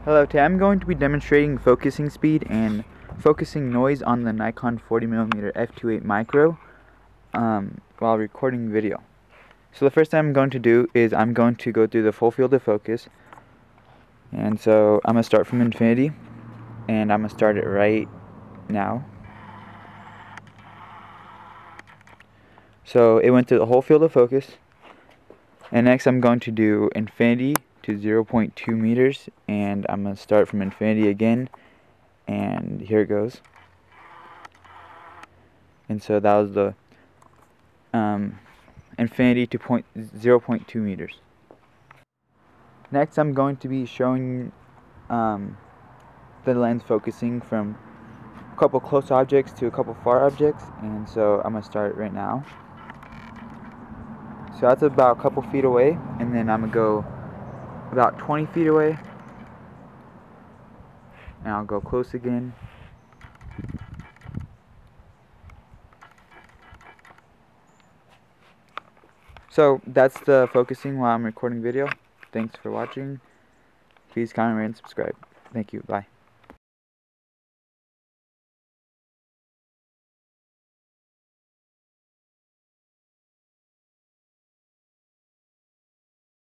Hello, today I'm going to be demonstrating focusing speed and focusing noise on the Nikon 40mm f2.8 micro while recording video. So the first thing I'm going to do is I'm going to go through the full field of focus. And so I'm going to start from infinity, and I'm going to start it right now. So it went through the whole field of focus. And next I'm going to do infinity to 0.2 meters, and I'm going to start from infinity again, and here it goes. And so that was the infinity to 0.2 meters. Next I'm going to be showing the lens focusing from a couple close objects to a couple far objects, and so I'm going to start right now. So that's about a couple feet away, and then I'm going to go about 20 feet away, and I'll go close again. So that's the focusing while I'm recording video. Thanks for watching. Please comment, rate, and subscribe. Thank you. Bye.